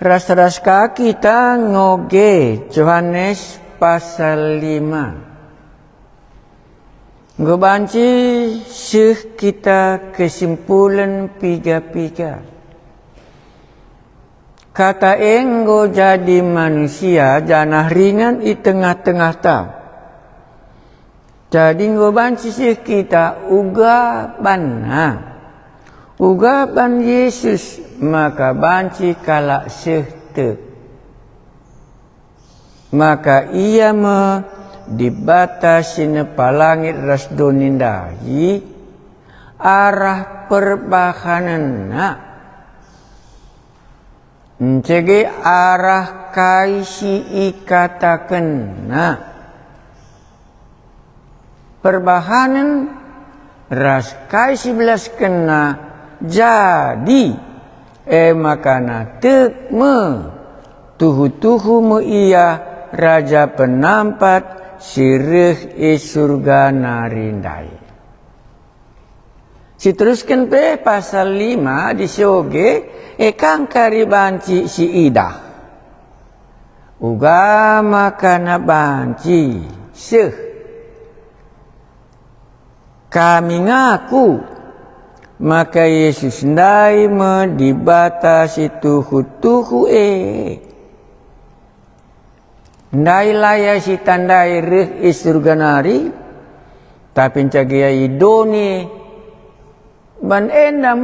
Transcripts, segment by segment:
Ras-raska kita ngoge Yohanes pasal 5. Ngebanci syekh kita kesimpulan piga-piga. Kata enggo jadi manusia janah ringan di tengah-tengah ta. Jadi ngebanci syekh kita uga ban Yesus maka banci kalak syekh maka ia dibatasi nepalangit rasdonindai arah perbahanan Encege arah kaisi ikatakan perbahanan ras kaisi belas kena jadi makana tekme tuhu me ia raja penampat sirih surga narindai. Teruskan pe pasal 5 disoge kang karibanci si idah. Uga makana banci syekh. Kami ngaku maka Yesus ndai dibatasi tuhu ndai laya si tandai rih surga nari tapi cagia idoni ban enda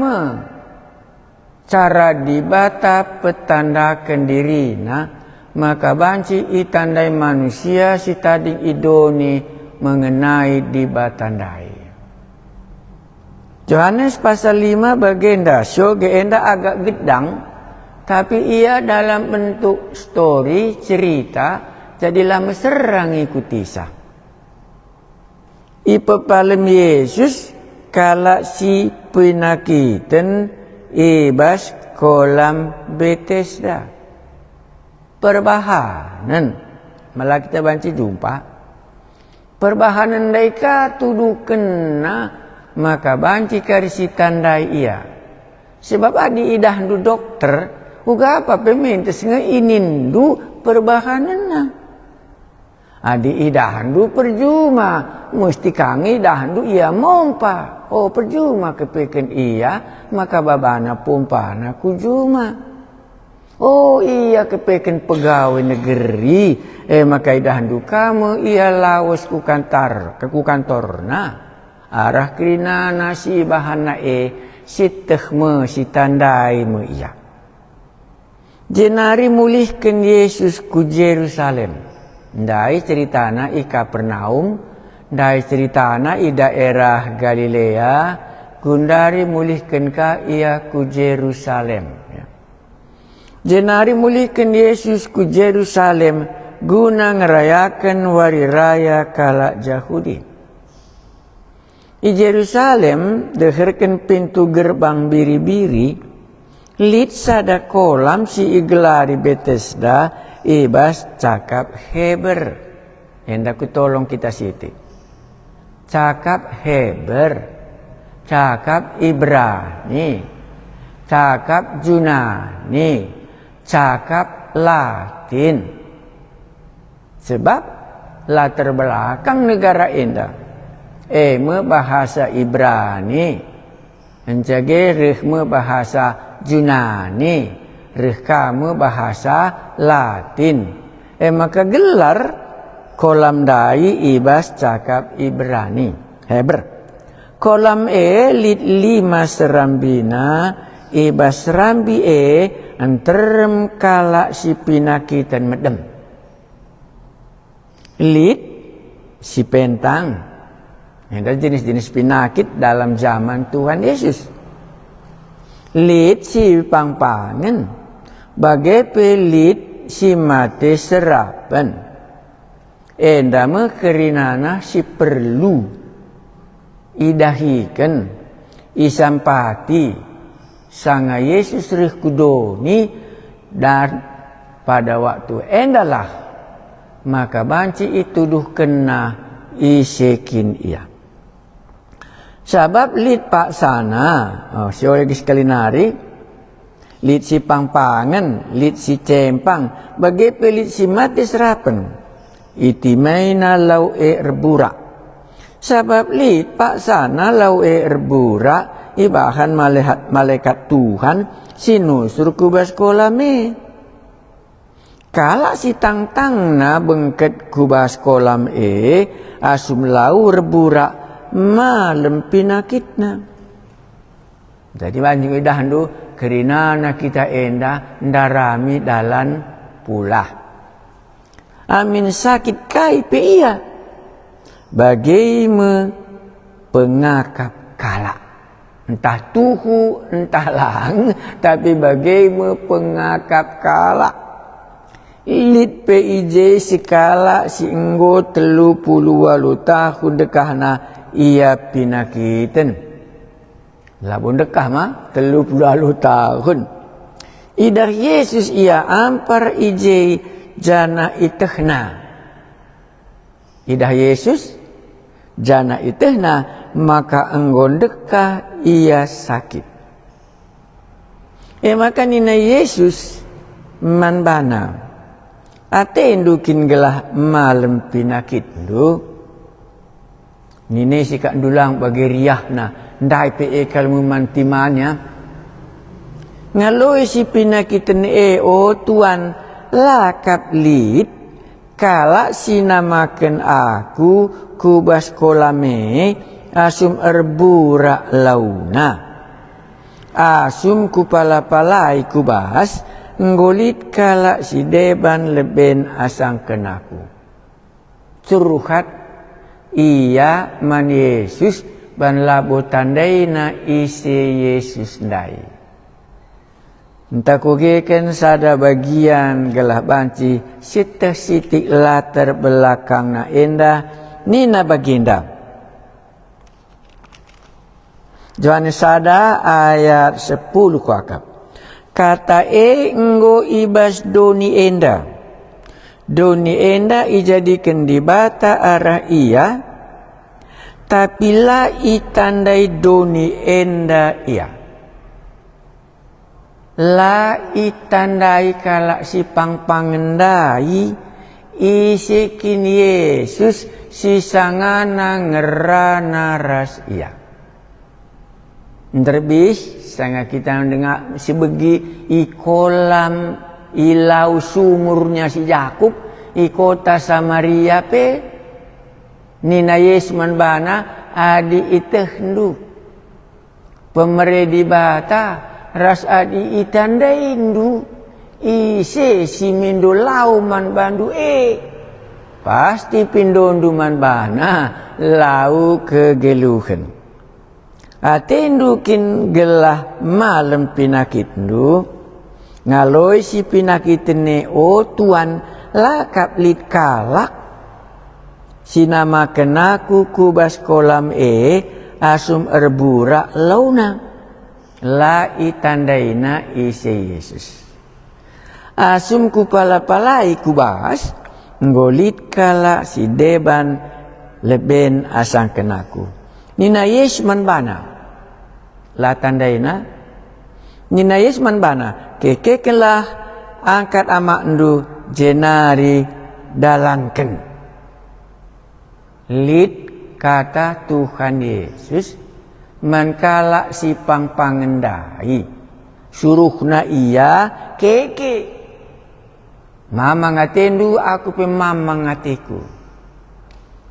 cara dibata petandakan diri maka banci itandai manusia si tading idoni mengenai dibatandai. Yohanes pasal 5 bagenda enda agak gedang tapi ia dalam bentuk story cerita jadilah meserang ikuti sah. Ipepalem Yesus kala si penakiten ibas kolam Bethesda. Perbahanan malah kita banci jumpa. Perbahanan daika tuduh kena maka banci karisi tandai ia. Sebab adi idah du dokter, uga apa pemintes ngeinindu perbahanan adi idah du perjuma, mesti kangi idah du ia mompa. Oh perjuma kepeken ia, maka babana pompana kujuma. Oh iya kepeken pegawai negeri, maka idah du kamu ia lawas ku kantorna. Arah krina nasi bahana sitehme si tandai me iya. Jenari mulihkan Yesus ku Yerusalem. Ndai ceritana i Kapernaum, ndai ceritana i daerah Galilea, gundari mulihkan ka ia ku Yerusalem. Jenari mulihkan Yesus ku Yerusalem guna ngerayakan wari raya kala Yahudi. Di Yerusalem deherken pintu gerbang biri-biri lit sada kolam si igelari Bethesda ibas cakap Heber. Hendak ku tolong kita siti. Cakap Heber, cakap Ibrani, cakap Yunani, cakap Latin. Sebab latar belakang negara indah. Bahasa Ibrani, encage rih bahasa Yunani, rih kamu bahasa Latin. Maka gelar kolam dai ibas cakap Ibrani, Heber. Kolam lit 5 serambina ibas serambi anterem kala si pinakitan medem. Lit si pentang. Ada jenis-jenis penyakit dalam zaman Tuhan Yesus. Lit si pangpangen. Bagai pelit si mate serapan. Endama kerinana si perlu. Idahikan. Isampati. Sanga Yesus rih kudoni. Dan pada waktu endalah. Maka banci ituduh kena isekin ia. Sebab lit pak sana, siologis kalinari, lit si pangpangan, lit si cempang, bagi pelit si mati serapen. Iti maina lau reburak. Sebab lit pak sana lau reburak, ibahan malaikat Tuhan, sinusur kubas kolam Kala si tang na bengket kubas kolam asum lau reburak malam pinakitna. Jadi banjing idah tu kerana kita endah ndarami dalan pula. Amin sakit kai pe iya. Bagaimana pengakap kala. Entah tuhu, entah lang, tapi bagaimana pengakap kala. Lit PIJ si kala si enggo 38 tahun dekahna ia pinakitan. Labun dekah mah 30 tahun. Idah Yesus ia ampar ije jana itehna. Idah Yesus jana itehna maka enggon dekah ia sakit. Maka nina Yesus manbana. Ate indukin gelah malam pinakit du. Nini si kak dulang bagi riahna. Ndai pe kalmu mantimanya. Ngaloi si pinakiten o tuan lakap lit. Kala sinamakan aku kubas kolame asum erbura launa. Asum kupala-palai kubas ngolit kala si deban leben asang kenaku. Suruhat iya man Yesus ban labo tandaina isi Yesus dai. Entah kugeken sada bagian gelah banci sitah sitik latar belakang na endah nina baginda. Yohanes sada ayat 10 kuakap. Kata enggo ibas doni enda. Doni enda ijadikan di bata arah iya. Tapi la itandai doni enda ia. La itandai kala si pangpangendai isikin Yesus si sangana ngerana ras ia. Terbis sangat kita dengar si begi i kolam ilau sumurnya si Yakub i kota Samaria pe nina Yesus manbana adi itehnu pemeredi bata ras adi itandaindu ise si mindo lau manbandu pasti pindondu manbana lau kegeluhan atendukin gelah malam pinakitndu ngaloi si pinakitne o tuan lakap lit kalak sinamakan aku kubas kolam asum erbura launa la itandaina isi Yesus asum kupala-palai kubas ngolit kala si deban leben asang kenaku nina Yesus manbana la tandaina nina Yesus manbana kekekelah angkat amak ndu jenari dalanken lit kata Tuhan Yesus mankala si pangpangendai suruhna iya keke mama ngatendu aku pe mama ngatiku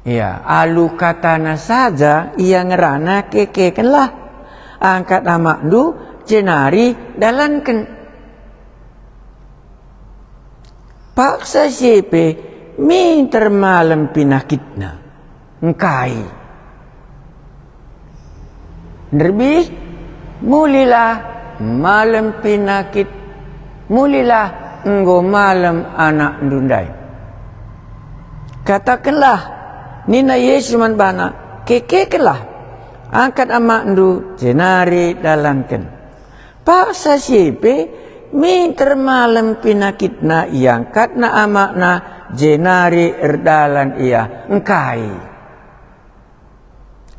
ya alu katana saja ia ngerana keke kenlah angkat amak ndu jenari dalanken paksa sipe minter malam pinakitna engkai lebih mulilah malam pinakit mulilah enggo malam anak ndundai katakanlah nina Yesus manbana kekekelah angkat amak ndu jenari dalanken paksa sipe minter malam pinakitna iangkat na amak na jenari erdalan ia engkai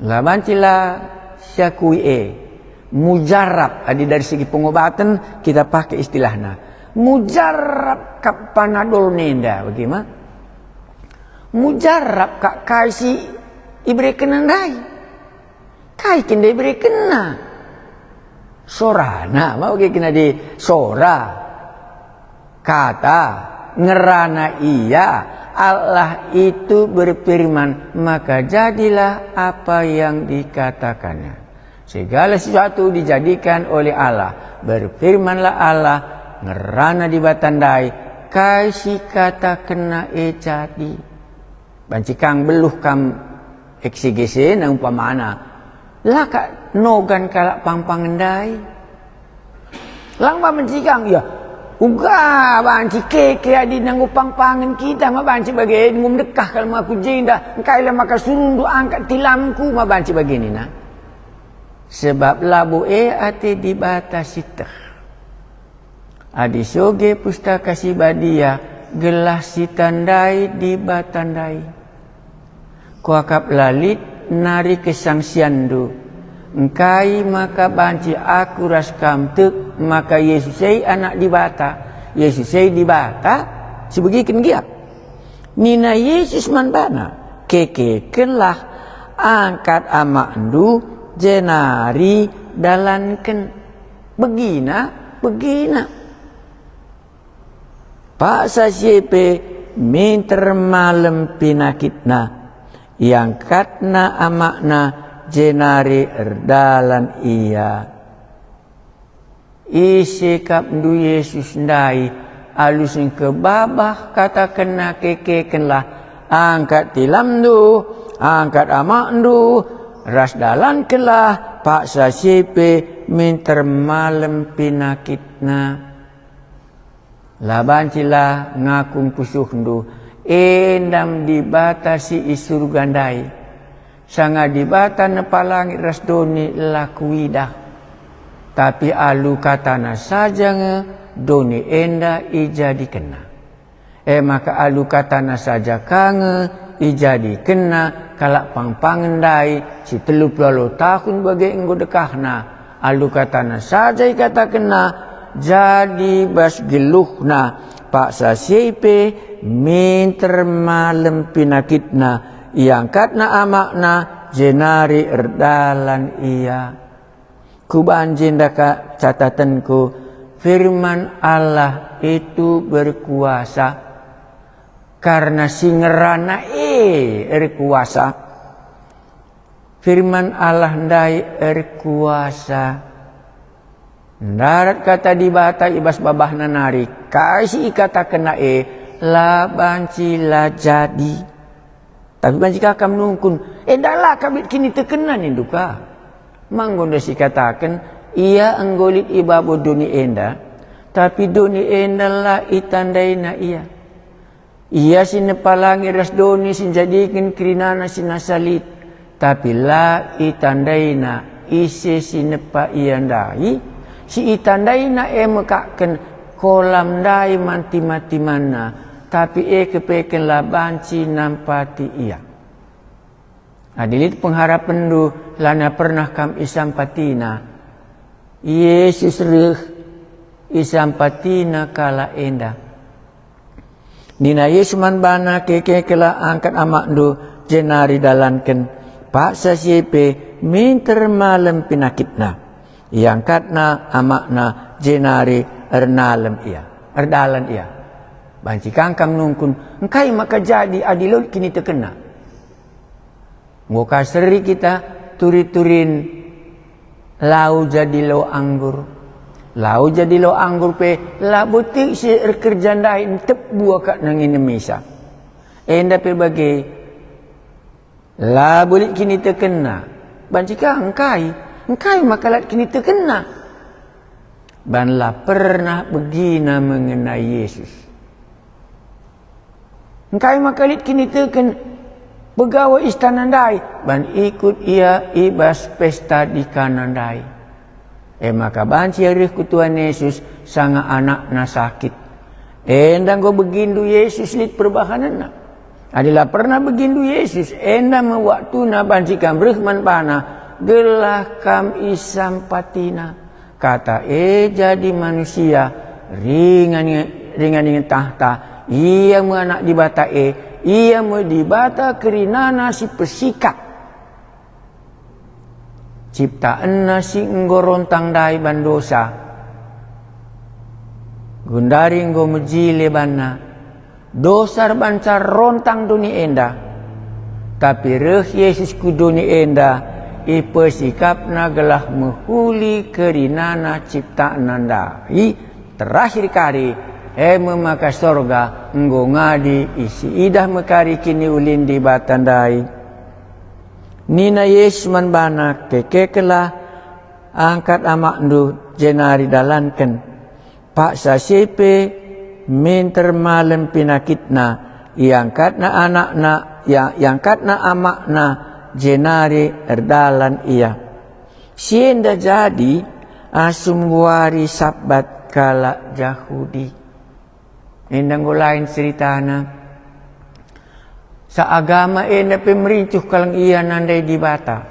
laban cila syakui mujarab. Adi dari segi pengobatan kita pakai istilahnya mujarab kap panadol nenda. Bagaimana? Mujarab kak kaisi ibre kenandai. Kai kena ibre kena. Sorana mau kena di sora. Kata ngerana iya Allah itu berfirman, maka jadilah apa yang dikatakannya. Segala sesuatu dijadikan oleh Allah. Berfirmanlah Allah, ngerana di batandai, kaisi kata kena jadi. Bancikang beluh kam eksegese na umpamana. Laka nogan kalak pangpangendai. Lang bancikang ya. Uga banci keke adi nang upang-pangan kita ma banci bagai ngum dekah kalau aku jenda engkai maka surundu angkat tilamku ma banci begini nah. Sebab labu ate dibatasi teh. Adi soge pustaka si badia gelah si tandai dibatandai. Kuakap lalit nari kesangsiandu. Engkai maka banci aku raskam tek maka Yesusai anak dibata. Yesusai dibata sebegikan dia. Nina Yesus manbana kekekenlah angkat amakndu jenari dalanken begina. Pak sasyepe minter malam pinakitna yang katna amakna jenari erdalan iya. Isikap ndu Yesus ndai alusin ke babah kata kena kekekenlah angkat tilam ndu angkat amak ndu ras dalan kelah pak sasipe minter malam pinakitna labancila ngakung pusuh ndu endam dibatasi isur gandai sanga dibata nepalangi rasdoni lakuidah. Tapi alu katana saja nge doni enda ijadi kena. Maka alu katana saja kange ijadi kena kalak pangpangendai si 30 tahun bagai enggo dekahna. Alu katana saja kata kena jadi bas geluhna pak sasipe minter malam pinakitna yang katna amakna jenari erdalan iya. Kubanjin daka catatanku firman Allah itu berkuasa karena singerana berkuasa. Firman Allah ndai berkuasa. Darat kata dibata ibas babahna nari kasih kata kena la banci la jadi. Tapi banci kakam nungkun dalah kabit kini terkena nih duka. Manggondo si katakan ia anggolit ibabu duni enda tapi duni enda lah itandaina iya sinepalangi ras doni sinjadikan krinana sinasalit tapi la itandaina isi sinepa iandai si itandaina mekaken kolam dai mati mana tapi kepeken la banci nampati iya. Adilit pengharapan du lana pernah kam isampatina. Yesus reh isampatina kala enda. Nina Yesus man bana kekela angkat amak du jenari dalanken. Pak sasyepe minter malam pinakitna. Yang katna amakna jenari erdalan iya. Banci kangkang nungkun. Engkai maka jadi adilot kini terkena. Ngoka seri kita turi-turin lau jadi lo anggur. Lau jadi lo anggur pe la butik si kerjaan lain tep buah kat nang Indonesia. Enda pe bagai la boleh kini terkena. Bancika engkai makalat kini terkena. Ban la pernah begina mengenai Yesus. Engkai makalit kini terkena. Begawa istanandai ban ikut ia ibas pesta di kanandai. Maka banci arih kutuan Yesus sanga anak na sakit. Endang go begindu Yesus lit perbahanan na. Adalah pernah begindu Yesus endang waktu na banci kambrih man pana gelah kam isam patina. Kata jadi manusia ringan dengan tahta. Ia anak di bata ia mau di bata kerinana si pesikap. Ciptaan nasi enggorontang dai bandosa. Gundari enggo mejile banna. Dosar bancar rontang dunia enda. Tapi reh Yesus ku dunia enda. Ipesikapna gelah mehuli kerinana ciptaan nandai. Terakhir kali memaka sorga enggo ngadi isi idah mekari kini ulin di batandai. Nina Yesus man bana kekekelah angkat amak ndu jenari dalanken. Pak sasepe minter malam pinakitna iangkatna anakna iangkatna amakna jenari erdalan ia. Sienda jadi asum wari sabat kala Yahudi. Endang lain ceritana. Sa agama enda pemerincuh kalang ia nandai di bata.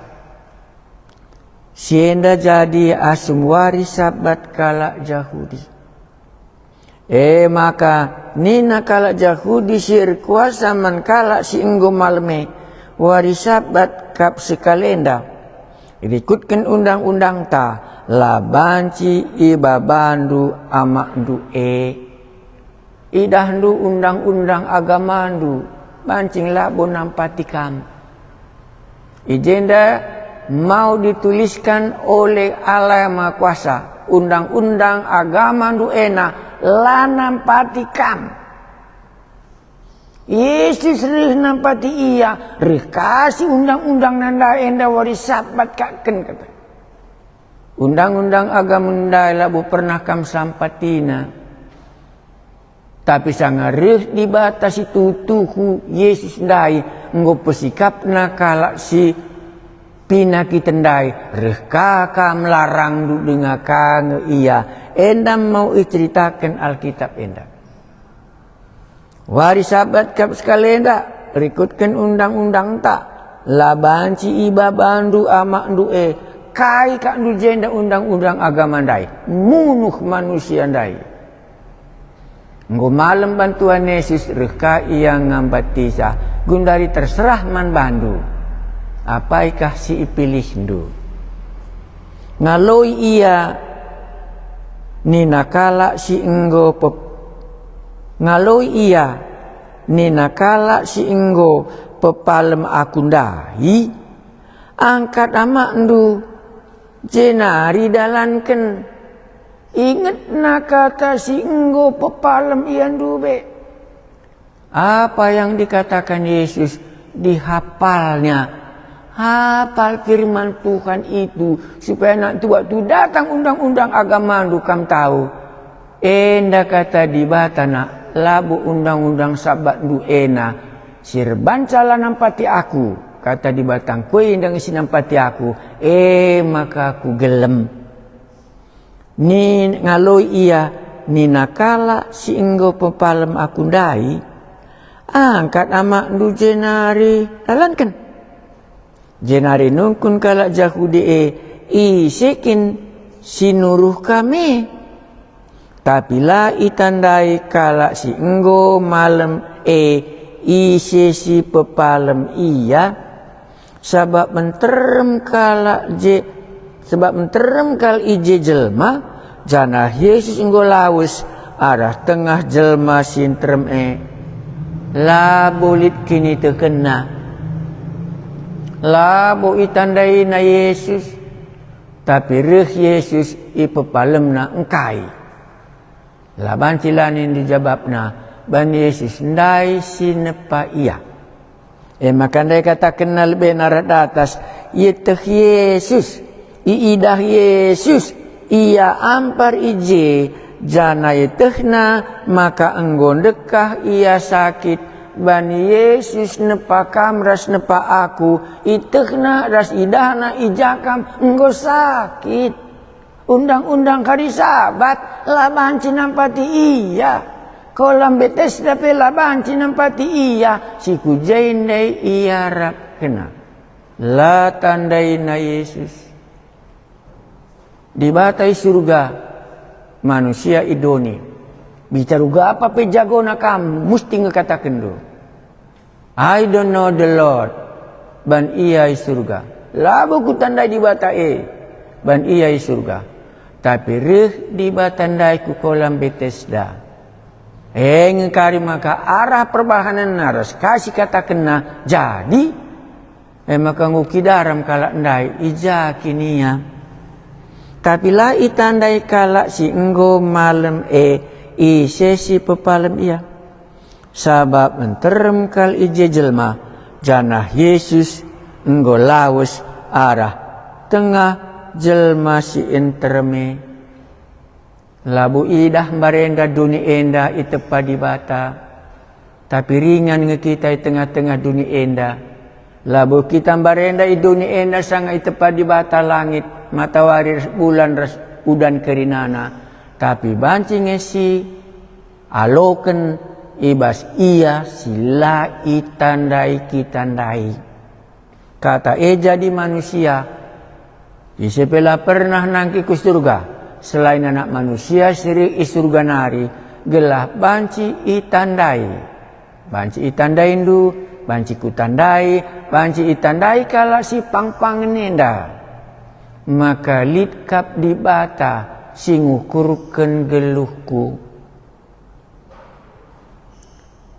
Sienda jadi asum wari sabat kala Yahudi. Maka nina kala Yahudi sir kuasa man kala si enggo malme wari sabat kap sekalenda. Ikutkan undang-undang ta la banci iba bandu amak ndu idah ndu undang-undang agama ndu. Bancing labo nampati kam. Ijenda mau dituliskan oleh Allah yang Maha Kuasa. Undang-undang agama ndu ena la nampati kam. Yesus rih nampati iya. Rih kasih undang-undang nanda enda waris sabat kaken kata. Undang-undang agama nda labo pernah kam sampatina. Tapi sangarih dibatasi tutuhu Yesus ndai enggo pesikapna kala si pinaki tendai reh kaka melarang du dengaka iya endam mau iceritakan Alkitab enda. Wari sabat kap sekalenda rikutkan undang-undang tak labanci iba bandu amak ndu kai kak ndu jenda undang-undang agama ndai munuh manusia ndai. Nggo malam bantuan Yesus reka ia ngambatisa gundari terserah man bandu. Apaikah si ipilih ndu? Ngaloi ia nina kala si enggo ngaloi ia nina kala si enggo pepalem akundai angkat amak ndu jenari dalanken. Ingat na kata si enggo pepalem ian dube. Apa yang dikatakan Yesus dihafalnya. Hafal firman Tuhan itu supaya nak tua tu datang undang-undang agama ndu kam tahu. Enda kata di batana labu undang-undang sabat ndu ena sirban cala nampati aku. Kata di batang kue indang isi nampati aku. Maka aku gelem. Ni ngaloi ia ni nakala si enggo pepalem akundai angkat amak ndu jenari dalankan jenari nungkun kala Yahudi isekin sinuruh kami tapi la itandai kala si enggo malem ise si pepalem iya sebab menterem kala sebab menterem kal ije jelma jana Yesus enggo lawus arah tengah jelma sintrem la bolit kini terkena la bo itandai na Yesus tapi reh Yesus ipepalemna engkai la bancilanin dijababna ban Yesus ndai sinepa iya maka ndai kata kenal benar atas yeteh Yesus iidah Yesus ia ampar ije jana itehna maka enggon dekah ia sakit ban Yesus nepa kam ras nepa aku itehna ras idahna ijakam enggo sakit undang-undang kari sabat laban cinampati iya kolam betes dape laban cinampati iya si kujaindai iya rap kena La tandai na Yesus. Di batai surga manusia idoni. Bicara apa pe jago na kamu mesti ngekatakan do. I don't know the Lord. Ban iya surga. Labu ku tandai di batai. Ban iya surga. Tapi rih di batandai ku kolam Bethesda. Ngekari maka arah perbahanan naras kasih kata kena jadi maka nguki daram kalak ndai ija kinia tapi lah itandai kalak si enggo malam sesi pepalem ia sabab menterem kal ije jelma janah Yesus enggo lawas arah tengah jelma si enterme labu idah barenda dunia enda itepa di bata tapi ringan ngekita di tengah-tengah dunia enda labu kita barenda di dunia enda sanga itepa di bata langit matahari bulan udan kerinana tapi banci ngesi aloken ibas iya sila itandai kitandai kata jadi manusia isepela pernah nangki ku surga selain anak manusia siri surga nari gelah banci itandai banci itandai indu banci kutandai banci itandai kala si pangpang nenda maka litkap di bata singukurken geluhku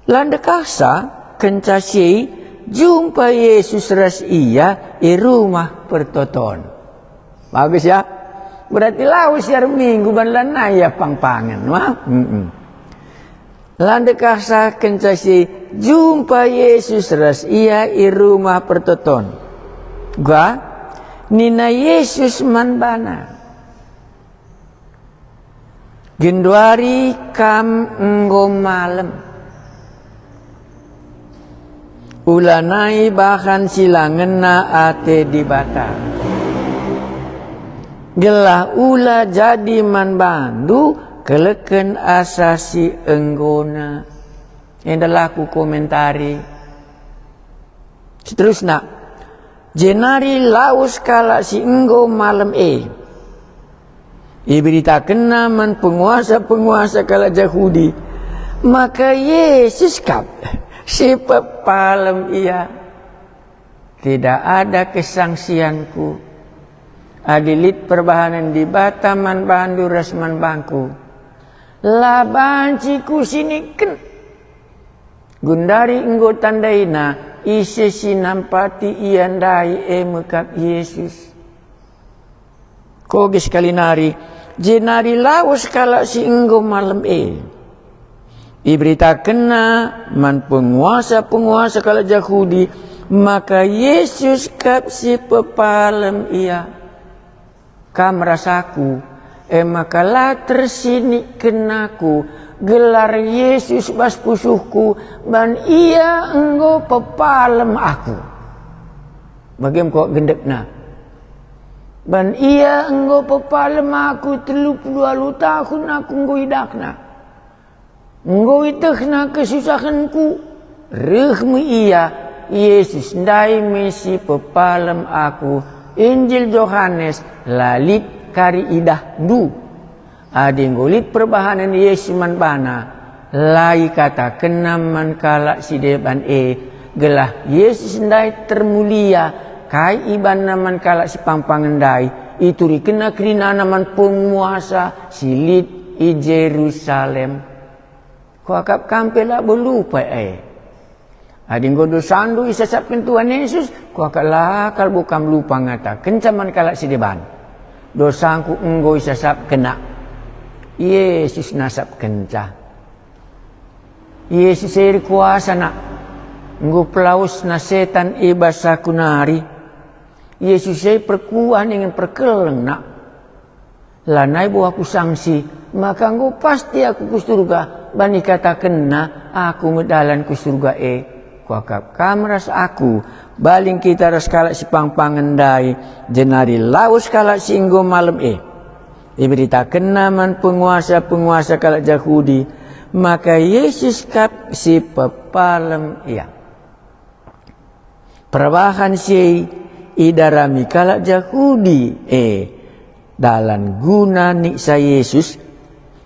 landekasa kencasi jumpa Yesus ras iya di rumah pertoton bagus ya. Berarti lawas ya minggu ban ya pangpangan mah. Landek asa kencasi jumpa Yesus ras ia i rumah pertoton. Gua nina Yesus man bana. Genduari kam enggo malam. Ulanai bahkan silangena ate di bata. Gelah ula jadi man bandu keleken asasi enggona. Yang laku komentari. Seterusnya. Jenari laus kala si enggo malam Iberita kena man penguasa kala Yahudi. Maka Yesus kap. Si pepalem ia. Tidak ada kesangsianku. Adilit perbahanan di Bataman Bandu Rasman Bangku. La banci ku siniken. Gundari enggo tandaina ise sinampati iandai mekap Yesus. Koges kalinari jenari lawas kala si enggo malam Iberita kena man penguasa kala Yahudi maka Yesus kap si pepalem ia. Kam rasaku makalah tersini kenaku gelar Yesus bas pusuhku ban ia enggo pepalem aku bagim kok gendekna ban ia enggo pepalem aku 32 tahun aku enggo idakna enggo itehna kesusahanku rehmu ia Yesus ndai mesi pepalem aku Injil Yohanes lalit kari idah du adinggolit perbahanan Yesus man bana lai kata kenaman kala si deban gelah Yesus ndai termulia kai iban naman kala si pangpangendai itu rikena kerina naman penguasa silit i Jerusalem ko akap kampela belupa Ading godo sandu isasapin Tuhan Yesus ku akal bukam lupa ngata kencaman kalak si deban dosangku enggo isasap kena Yesus nasap kenca Yesus iri kuasa nak enggo pelaus na setan ibasa kunari Yesus iri perkuan ingin perkeleng nak lanai bu aku sangsi maka enggo pasti aku ku surga bani kata kena aku ngedalan ku surga Kuakap kamras aku baling kita ras kalak si pangpangendai jenari laus kalak si inggo malam Iberita kenaman penguasa kalak Yahudi maka Yesus kap si pepalem ia. Perbahan si idarami kalak Yahudi dalam guna niksa Yesus,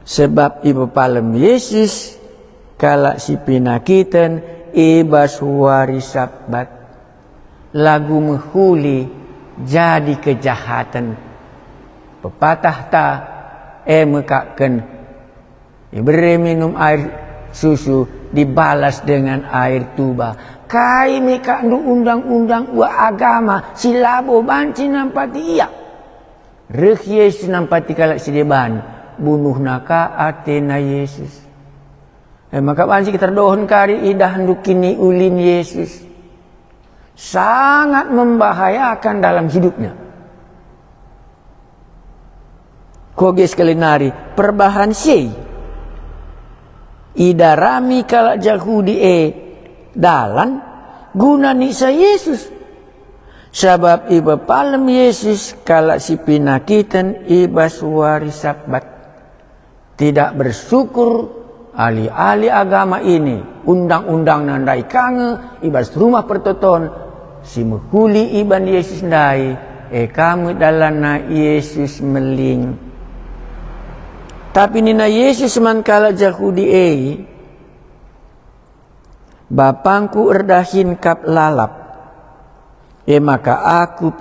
sebab ibu palem Yesus kalak si pinakiten ibas wari Sabat lagu menghuli jadi kejahatan pepatah ta mekaken beri minum air susu dibalas dengan air tuba. Kai meka undang-undang agama silabo banci nampati iya. Reh Yesus nampati kalak sideban bunuh naka atena Yesus. Maka banci kita dohon kari idah kini ulin Yesus. Sangat membahayakan dalam hidupnya. Koges kelinari perbahan sei. Idarami kalak Yahudi dalan guna niksa Yesus, sebab iba palem Yesus kalak si pinakitan ibas wari Sabat. Tidak bersyukur ahli-ahli agama ini undang-undang nandai kange ibas rumah pertoton si mehuli iban Yesus ndai kamu dalana Yesus meling. Tapi nina Yesus man kala Yahudi bapangku erdahin kap lalap maka aku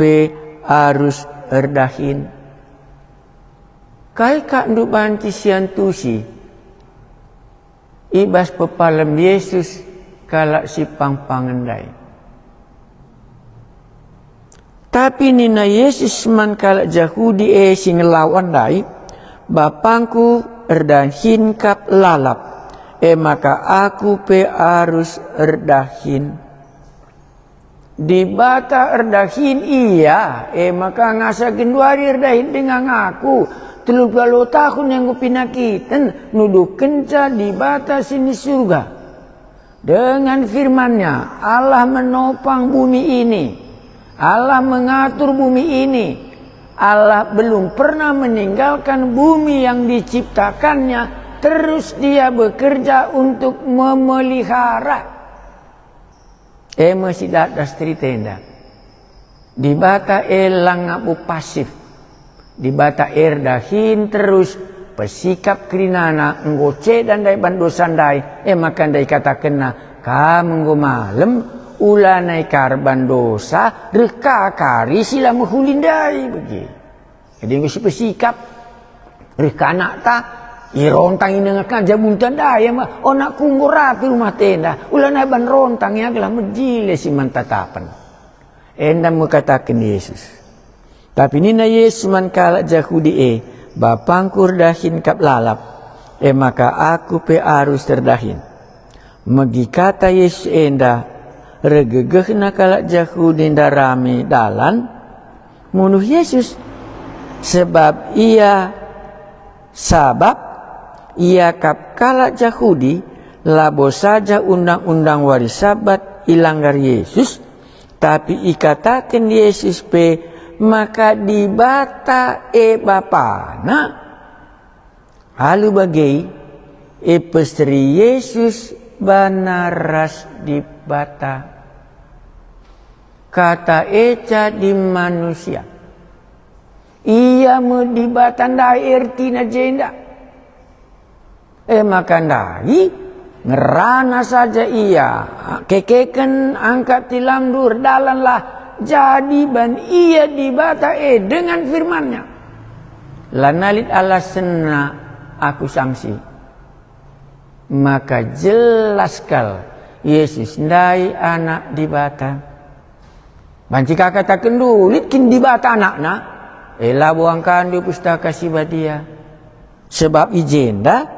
harus erdahin. Kai kak ndu banci siantusi ibas pepalem Yesus kala si pangpangendai. Tapi nina Yesus man kala Yahudi sing ngelawan dai bapangku erdahin kap lalap maka aku harus erdahin. Di bata erdahin iya maka ngasa genduari erdahin dengan aku 30 tahun yang kupinakitan nuduh kenca di bata sini surga. Dengan firman-Nya Allah menopang bumi ini, Allah mengatur bumi ini. Allah belum pernah meninggalkan bumi yang diciptakannya, terus dia bekerja untuk memelihara. Masih ada tenda. Di bata elang abu pasif. Di bata erdahin terus pesikap krinana ngoce dan dai bandosandai. Maka dai kata kena kamu nggo malem ulanai karban dosa reka kari sila menghulindai begitu. Jadi ngisi pesikap reka anak ta irontang ini ngaka jabuntan daya mah onak kunggo rapi rumah tenda ulanai ban rontang ya gelah mejile si mantatapan. Endam mengatakan Yesus. Tapi nina Yesus man kalak Yahudi bapangku erdahin kap lalap maka aku harus terdahin. Megi kata Yesus enda regegeh nakalak Yahudi darami dalan munuh Yesus sebab ia kap kalak Yahudi labo saja undang-undang waris Sabat ilanggar Yesus tapi ikatakan Yesus maka dibata bapana halu bagai pestri Yesus banaras dibata kata eca di manusia. Ia medibatan ertina jenda. Maka ndai ngerana saja ia kekeken angkat tilamdur dalanlah jadi ban ia dibata dengan firman-Nya. Lanalit alasena aku sanksi. Maka jelas kal Yesus ndai anak dibata. Banci kakak tak kendulit kin dibata anakna. Buang kandu pustaka si badia. Sebab ijenda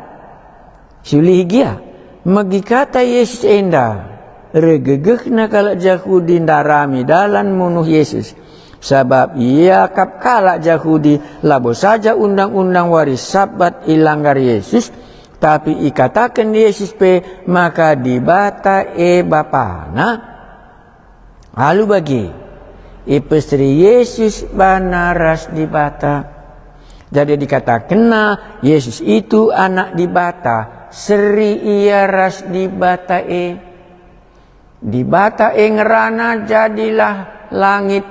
sulih gia. Magi kata Yesus enda. Regegeh nakalak Yahudi darami dalan munuh Yesus. Sebab ia kap kalak Yahudi labo saja undang-undang waris Sabat ilanggar Yesus. Tapi ikatakan Yesus maka dibata bapana. Lalu bagi pestri Yesus banaras dibata. Jadi dikatakan Yesus itu anak dibata. Seri ia ras dibata Dibata ngerana jadilah langit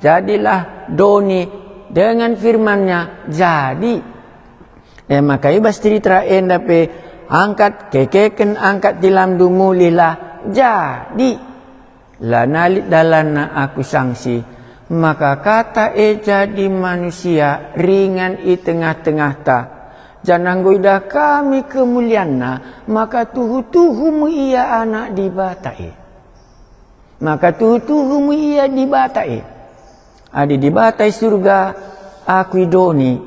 jadilah doni dengan firman-Nya jadi. Maka ibas cerita enda pe angkat kekeken angkat tilam dumulilah jadi. Lanalit dalana aku sanksi, maka kata jadi manusia ringan i tengah-tengah ta. Jangan goida kami kemulianna, maka tuhu-tuhumu ia anak dibatai. Maka tuhu-tuhumu ia dibatai. Adi dibatai surga aku idoni.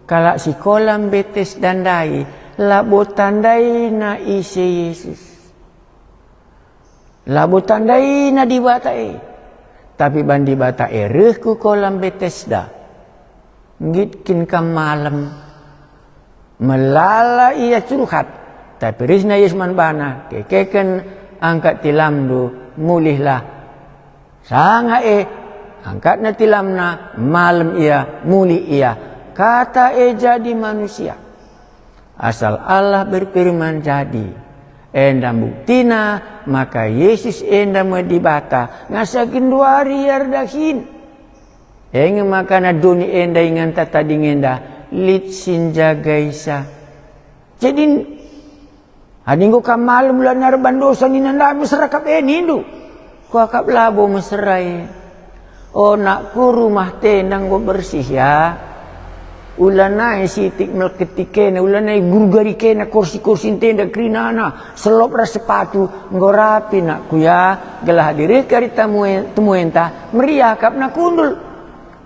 Kalak si kolam betes dandai, labo tandai na isi Yesus. Labo tandai na dibatai. Tapi bandi batai rehku kolam Betesda. Ngitkin kam malam. Melala ia curhat. Tapi risna Yesman bana. Kekeken angkat tilamdu. Mulihlah. Sanga angkatna tilamna. Malam ia. Mulih ia. Kata jadi manusia. Asal Allah berfirman jadi. Enda buktina. Maka Yesus enda medibata. Ngasakin dua hari yardahin. Enga makana duni enda ingan tata dingenda. Litsin jagaisa. Jadi adinggo ka malam lan narbandosa ni nanda masyarakat nindu. Ko akap labo maserai. Oh nakku rumah tenang go bersih ya. Ulanai sitik melketikena ulanai gurgarikena kursi-kursi tenda krinana selop ra sepatu nggo rapi nakku ya. Gelah diri kari temuenta meriah kap nakundul.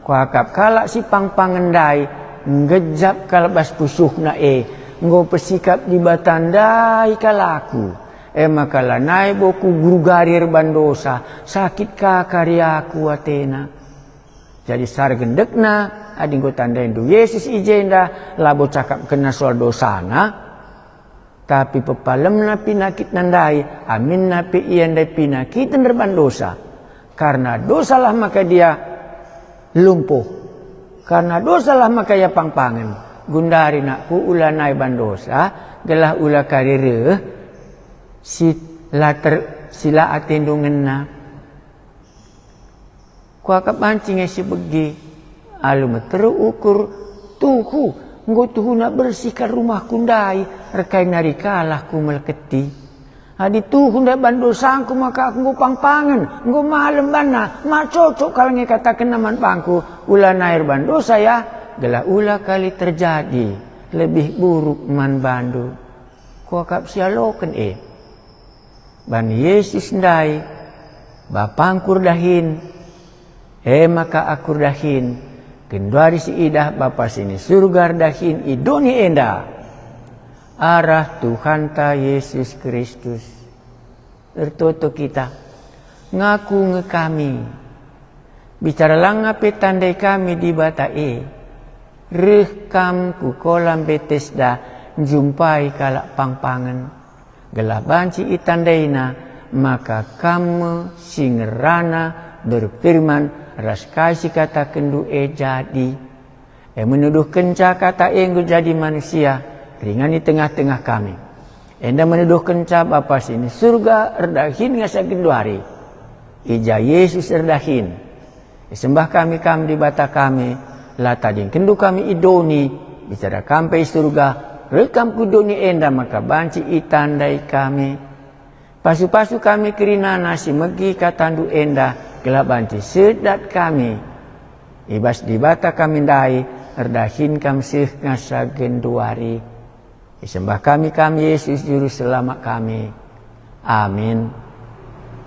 Ko akap kalak si pang-pangendai ngejap kalbas pusuhna nggo pesikap di batandai kalaku makala nai boku guru garir bandosa sakit ka karyaku atena jadi sargendekna adi nggo tandain du Yesus ijenda labo cakap kena soal dosana tapi pepalemna pinakit nandai amin napi iandai pinakit nerbandosa karena dosalah maka dia lumpuh. Karena dosalah maka ya pang-pangan. Gundari nakku ulanai bandosa. Gelah ula karire. Sila atendungan na. Kuakap mancing si begi. Alu meteru ukur. Tuhu. Nggo tuhu nak bersihkan rumah kundai. Rekai narikalah ku melketi. Adi tuhu ndak bandosangku maka aku nggo pang-pangan. Nggo malam bana. Ma cocok kalau ngekatakan naman pangku. Ula nair bandosa ya. Gelah ula kali terjadi. Lebih buruk man bandu. Kuakap sialokan Ban Yesus ndai. Bapangkur dahin. Maka akur dahin. Kenduari si idah bapa sini surga dahin. Idoni enda. Arah Tuhan ta Yesus Kristus. Tertutup kita. Ngaku ngekami. Bicara langape tandai kami di batai. Rekam ku kolam Betesda. Jumpai kalak pang-pangan. Gelah banci itandaina. Maka kamu singerana berfirman. Raskai si kata kendu jadi. Menuduh kenca kata enggo jadi manusia. Ringan di tengah-tengah kami. Enda menuduh kenca bapa sini. Surga erdahin ngasakin 2 hari. Ija Yesus erdahin. Sembah kami di bata kami. Latading kendu kami idoni. Bicara kampai surga. Rekam kudoni enda maka banci itandai kami. Pasu-pasu kami kerina nasi megi katandu enda. Gelap banci sedat kami. Ibas di bata kami dai. Erdahin kami sih ngasakin 2 hari. Sembah kami Yesus Juru Selamat kami. Amin.